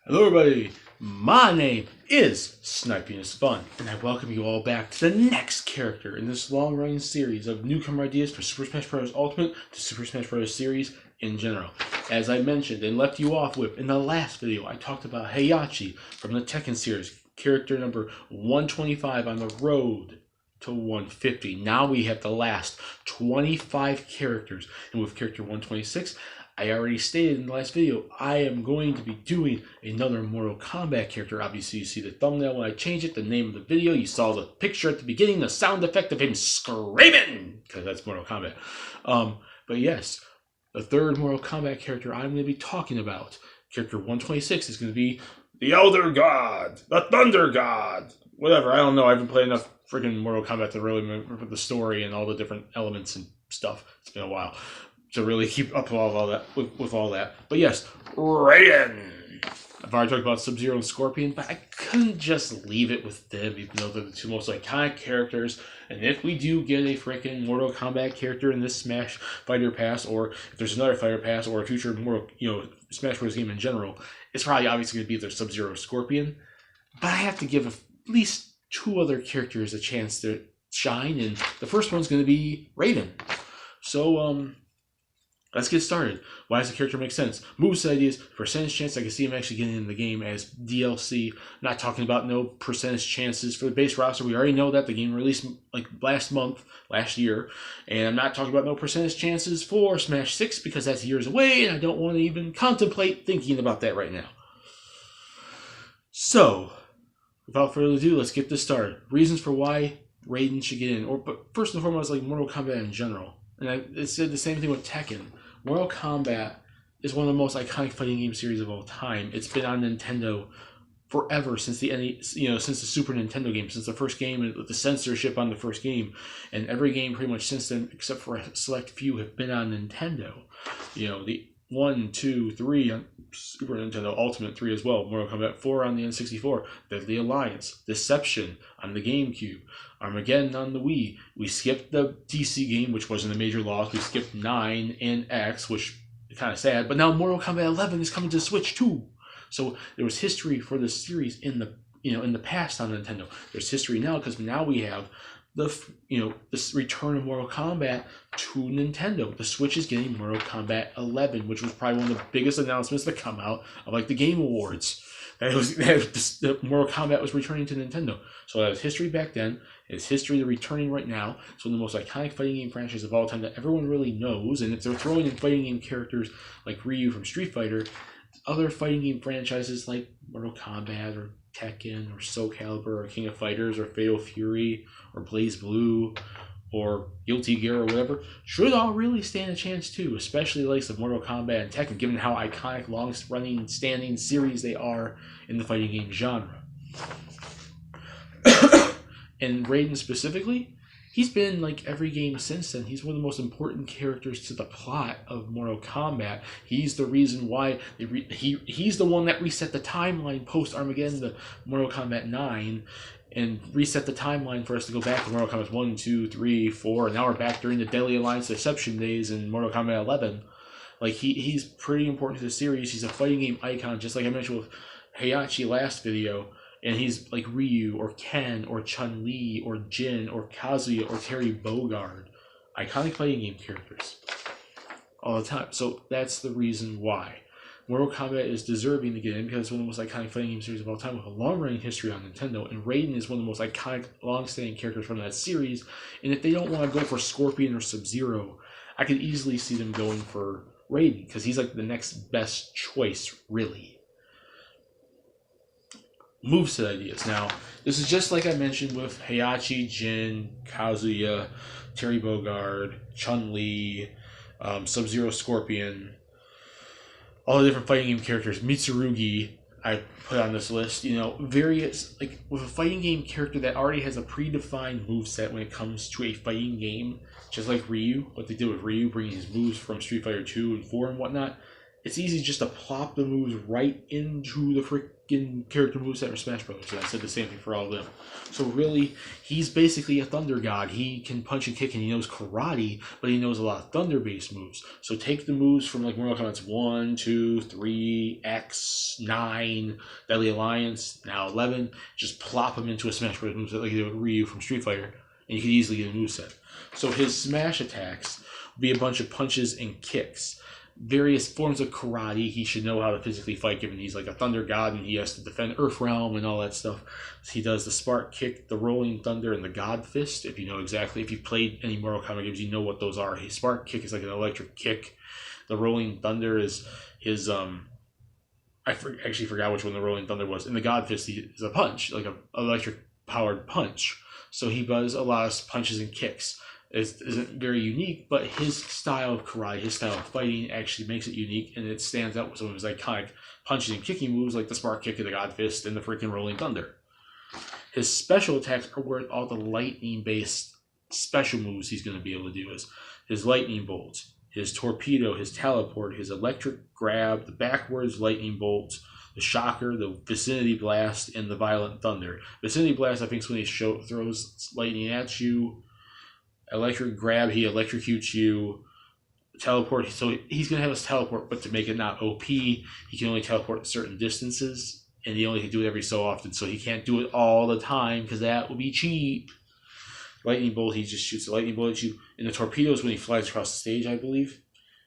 Hello everybody, my name is Sniping is Fun, and I welcome you all back to the next character in this long-running series of Newcomer ideas for Super Smash Bros. Ultimate to Super Smash Bros. Series in general. As I mentioned and left you off with in the last video, I talked about Heihachi from the Tekken series, character number 125 on the road to 150. Now we have the last 25 characters, and with character 126, I already stated in the last video, I am going to be doing another Mortal Kombat character. Obviously, you see the thumbnail when I change it, the name of the video. You saw the picture at the beginning, the sound effect of him screaming, because that's Mortal Kombat. But yes, the third Mortal Kombat character I'm going to be talking about, character 126, is going to be the Elder God, the Thunder God, whatever. I don't know. I haven't played enough freaking Mortal Kombat to really remember the story and all the different elements and stuff. It's been a while to really keep up with all that. With all that. But yes, Raiden. I've already talked about Sub-Zero and Scorpion, but I couldn't just leave it with them, even though they're the two most iconic characters. And if we do get a freaking Mortal Kombat character in this Smash Fighter Pass, or if there's another Fighter Pass, or a future Smash Bros. Game in general, it's probably obviously going to be either Sub-Zero or Scorpion. But I have to give at least two other characters a chance to shine, and the first one's going to be Raiden. So, let's get started. Why does the character make sense? Moveset ideas, percentage chance I can see him actually getting in the game as DLC. Not talking about no percentage chances for the base roster. We already know that the game released like last year. And I'm not talking about no percentage chances for Smash 6 because that's years away and I don't want to even contemplate thinking about that right now. So, without further ado, let's get this started. Reasons for why Raiden should get in. But first and foremost, like Mortal Kombat in general. And I said the same thing with Tekken. Mortal Kombat is one of the most iconic fighting game series of all time. It's been on Nintendo forever, since since the Super Nintendo game, since the first game with the censorship on the first game, and every game pretty much since then, except for a select few, have been on Nintendo. The 1, 2, 3 on Super Nintendo, Ultimate 3 as well, Mortal Kombat 4 on the N64, Deadly Alliance, Deception on the GameCube, Armageddon on the Wii. We skipped the DC game, which wasn't a major loss. We skipped 9 and X, which is kind of sad. But now Mortal Kombat 11 is coming to Switch too. So there was history for the series in the past on Nintendo. There's history now because now we have this return of Mortal Kombat to Nintendo. The Switch is getting Mortal Kombat 11, which was probably one of the biggest announcements to come out of like the Game Awards. That Mortal Kombat was returning to Nintendo. So that was history back then. It's history they're returning right now. It's one of the most iconic fighting game franchises of all time that everyone really knows. And if they're throwing in fighting game characters like Ryu from Street Fighter, other fighting game franchises like Mortal Kombat or Tekken or Soul Calibur or King of Fighters or Fatal Fury or Blaze Blue or Guilty Gear or whatever should all really stand a chance too, especially the likes of Mortal Kombat and Tekken, given how iconic, long-running, standing series they are in the fighting game genre. And Raiden specifically, he's been in like every game since then. He's one of the most important characters to the plot of Mortal Kombat. He's the reason why he's the one that reset the timeline post Armageddon to Mortal Kombat 9 and reset the timeline for us to go back to Mortal Kombat 1, 2, 3, 4, and now we're back during the Deadly Alliance Deception days in Mortal Kombat 11. Like he's pretty important to the series. He's a fighting game icon, just like I mentioned with Heihachi last video. And he's like Ryu or Ken or Chun-Li or Jin or Kazuya or Terry Bogard. Iconic fighting game characters. All the time. So that's the reason why. Mortal Kombat is deserving to get in because it's one of the most iconic fighting game series of all time with a long-running history on Nintendo. And Raiden is one of the most iconic, long-standing characters from that series. And if they don't want to go for Scorpion or Sub-Zero, I could easily see them going for Raiden because he's like the next best choice, really. Moveset ideas. Now, this is just like I mentioned with Heihachi, Jin, Kazuya, Terry Bogard, Chun-Li, Sub-Zero, Scorpion, all the different fighting game characters. Mitsurugi, I put on this list. Various, like with a fighting game character that already has a predefined moveset when it comes to a fighting game, just like Ryu, what they did with Ryu, bringing his moves from Street Fighter 2 and 4 and whatnot. it's easy just to plop the moves right into the freaking character moveset for Smash Brothers. And I said the same thing for all of them. So really, he's basically a Thunder God. He can punch and kick, and he knows karate, but he knows a lot of Thunder-based moves. So take the moves from like Mortal Kombat's 1, 2, 3, X, 9, Deadly Alliance, now 11, just plop them into a Smash Brothers moveset like you do with Ryu from Street Fighter, and you can easily get a moveset. So his smash attacks will be a bunch of punches and kicks. Various forms of karate. He should know how to physically fight, given he's like a thunder god and he has to defend Earth Realm and all that stuff. So he does the spark kick, the rolling thunder, and the god fist. If you know exactly, if you've played any Mortal Kombat games, you know what those are. His spark kick is like an electric kick. The rolling thunder is his actually forgot which one the rolling thunder was. And the god fist is a punch, like an electric powered punch. So he does a lot of punches and kicks. It isn't very unique, but his style of karate, his style of fighting actually makes it unique, and it stands out with some of his iconic punching and kicking moves like the spark kick of the god fist and the freaking rolling thunder. His special attacks are where all the lightning-based special moves he's going to be able to do is his lightning bolt, his torpedo, his teleport, his electric grab, the backwards lightning bolt, the shocker, the vicinity blast, and the violent thunder. Vicinity blast, I think, is when he throws lightning at you. Electric grab, he electrocutes you. Teleport, so he's going to have his teleport, but to make it not OP, he can only teleport certain distances, and he only can do it every so often, so he can't do it all the time, because that would be cheap. Lightning bolt, he just shoots a lightning bolt at you. And the torpedoes when he flies across the stage, I believe.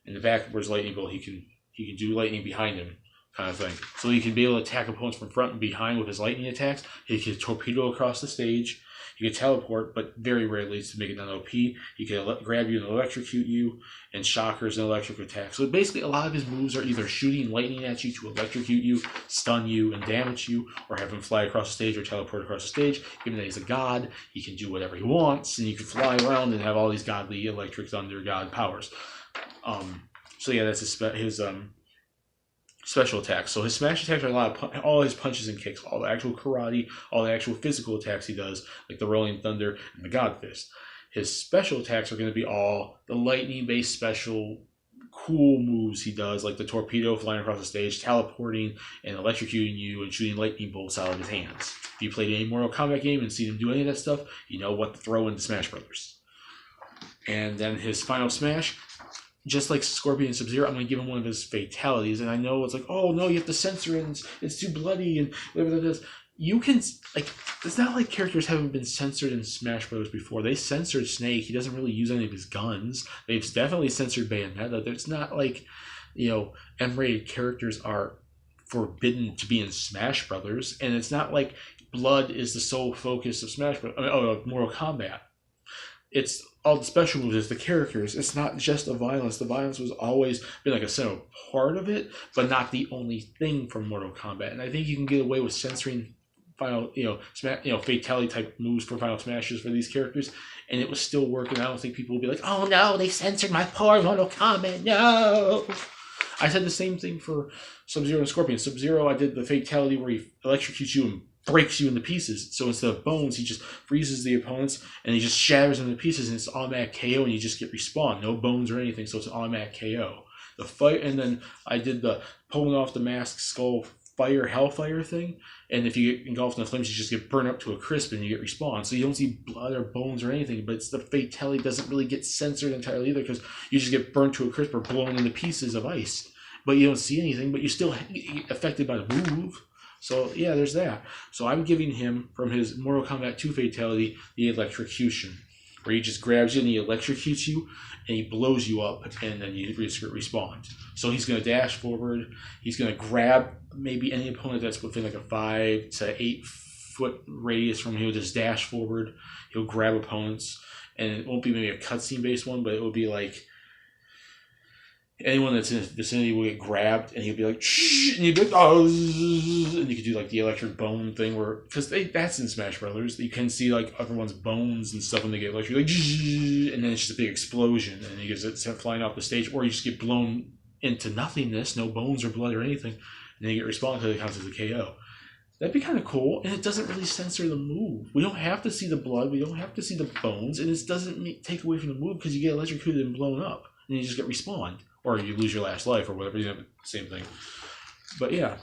And the backwards lightning bolt, he can do lightning behind him, kind of thing. So he can be able to attack opponents from front and behind with his lightning attacks. He can torpedo across the stage. He can teleport, but very rarely to make it non-OP. He can grab you and electrocute you, and shockers and electric attacks. So basically, a lot of his moves are either shooting lightning at you to electrocute you, stun you, and damage you, or have him fly across the stage or teleport across the stage. Given that he's a god, he can do whatever he wants, and you can fly around and have all these godly electric thunder god powers. So yeah, that's his special attacks. So his smash attacks are a lot of all his punches and kicks, all the actual karate, all the actual physical attacks he does, like the rolling thunder and the god fist. His special attacks are going to be all the lightning-based special cool moves he does, like the torpedo flying across the stage, teleporting and electrocuting you, and shooting lightning bolts out of his hands. If you played any Mortal Kombat game and seen him do any of that stuff, you know what to throw into Smash Brothers. And then his final smash, just like Scorpion and Sub-Zero, I'm going to give him one of his fatalities. And I know it's like, oh no, you have to censor it, and it's too bloody, and whatever that is. You can, like, it's not like characters haven't been censored in Smash Bros. Before. They censored Snake. He doesn't really use any of his guns. They've definitely censored Bayonetta. It's not like, M-rated characters are forbidden to be in Smash Brothers. And it's not like blood is the sole focus of Smash Bros. Mortal Kombat. It's all the special moves, it's the characters. It's not just the violence. The violence was always been like a central part of it, but not the only thing from Mortal Kombat. And I think you can get away with censoring final, fatality type moves for final smashes for these characters, and it was still working. I don't think people will be like, "Oh no, they censored my poor Mortal Kombat." No. I said the same thing for Sub-Zero and Scorpion. Sub-Zero, I did the fatality where he electrocutes you and breaks you into pieces. So instead of bones, he just freezes the opponents and he just shatters them into pieces, and it's automatic KO, and you just get respawned. No bones or anything, so it's an automatic KO. The fight, and then I did the pulling off the mask skull fire hellfire thing, and if you get engulfed in the flames, you just get burned up to a crisp and you get respawned. So you don't see blood or bones or anything, but it's the fatality doesn't really get censored entirely either, because you just get burnt to a crisp or blown into pieces of ice. But you don't see anything, but you're still affected by the move. So yeah, there's that. So I'm giving him, from his Mortal Kombat 2 fatality, the electrocution, where he just grabs you and he electrocutes you and he blows you up, and then you respawn. So he's going to dash forward. He's going to grab maybe any opponent that's within like a 5 to 8 foot radius from him. He'll just dash forward. He'll grab opponents, and it won't be maybe a cutscene based one, but it will be like anyone that's in his vicinity will get grabbed, and he'll be like, shh, and he'll be like, oh, and you could do like the electric bone thing, where, because that's in Smash Brothers, you can see like everyone's bones and stuff when they get electric, like, and then it's just a big explosion, and he gets flying off the stage, or you just get blown into nothingness, no bones or blood or anything, and then you get respawned until it counts as a KO. That'd be kind of cool, and it doesn't really censor the move. We don't have to see the blood, we don't have to see the bones, and it doesn't take away from the move, because you get electrocuted and blown up, and you just get respawned. or you lose your last life or whatever. You know, same thing. But yeah,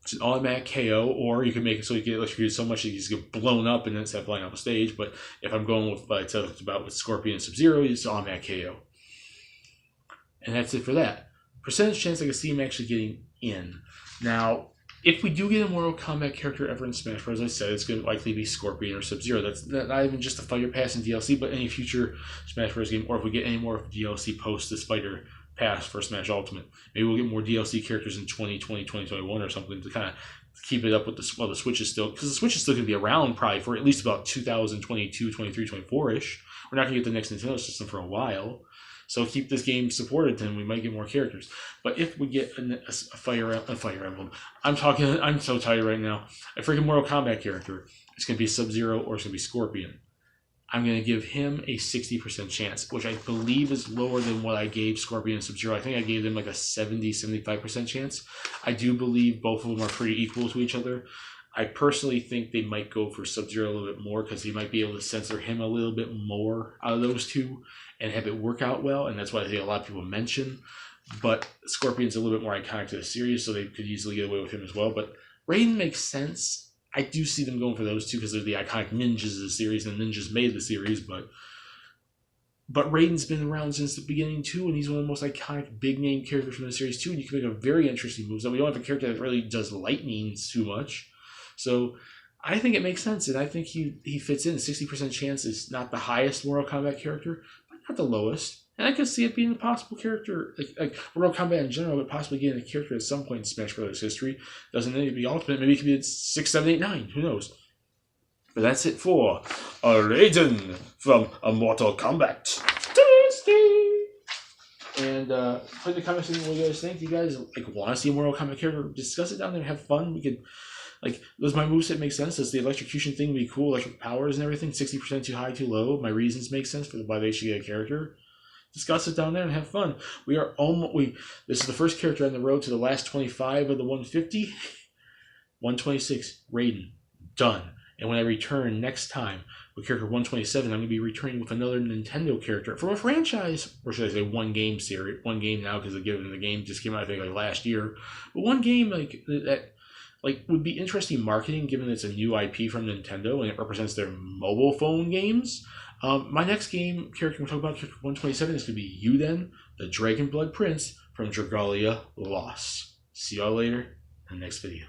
it's an automatic KO, or you can make it so you get electrocuted so much that you just get blown up and then instead of flying off the stage. But if I'm going with what I talked about with Scorpion and Sub-Zero, it's automatic KO. And that's it for that. Percentage chance I can see him actually getting in. Now, if we do get a Mortal Kombat character ever in Smash Bros., as I said, it's going to likely be Scorpion or Sub-Zero. That's not even just a Fighter Pass in DLC, but any future Smash Bros. Game, or if we get any more DLC post this Fighter Pass for Smash Ultimate. Maybe we'll get more DLC characters in 2020, 2021 or something to kind of keep it up with the, well, the Switch is still, because the Switch is still going to be around probably for at least about 2022, 23, 24-ish. We're not going to get the next Nintendo system for a while. So keep this game supported, then we might get more characters. But if we get a Fire Emblem, I'm so tired right now. A freaking Mortal Kombat character, it's going to be Sub-Zero or it's going to be Scorpion. I'm going to give him a 60% chance, which I believe is lower than what I gave Scorpion and Sub-Zero. I think I gave them like a 70-75% chance. I do believe both of them are pretty equal to each other. I personally think they might go for Sub-Zero a little bit more because he might be able to censor him a little bit more out of those two and have it work out well, and that's what I think a lot of people mention. But Scorpion's a little bit more iconic to the series, so they could easily get away with him as well. But Raiden makes sense. I do see them going for those two because they're the iconic ninjas of the series, and ninjas made the series. But Raiden's been around since the beginning too, and he's one of the most iconic big name characters from the series too. And you can make a very interesting move. So we don't have a character that really does lightning too much. So I think it makes sense, and I think he fits in. 60% chance is not the highest Mortal Kombat character, but not the lowest. And I could see it being a possible character, like Mortal Kombat in general, but possibly getting a character at some point in Smash Bros. History. Doesn't need to be Ultimate. Maybe it could be 6, 7, 8, 9. Who knows? But that's it for Raiden from Mortal Kombat. And put in the comments what you guys think. Do you guys want to see a Mortal Kombat character? Discuss it down there and have fun. We could. Does my moveset make sense? Does the electrocution thing be cool? Electric powers and everything? 60% too high, too low? My reasons make sense for why they should get a character? Discuss it down there and have fun. This is the first character on the road to the last 25 of the 150. 126, Raiden. Done. And when I return next time with character 127, I'm going to be returning with another Nintendo character from a franchise, or should I say one game series. One game now, because the game just came out, I think, last year. But one game that would be interesting marketing, given it's a new IP from Nintendo and it represents their mobile phone games. My next game character we'll talk about, character 127, is going to be Yuden, the Dragon Blood Prince from Dragalia Lost. See y'all later in the next video.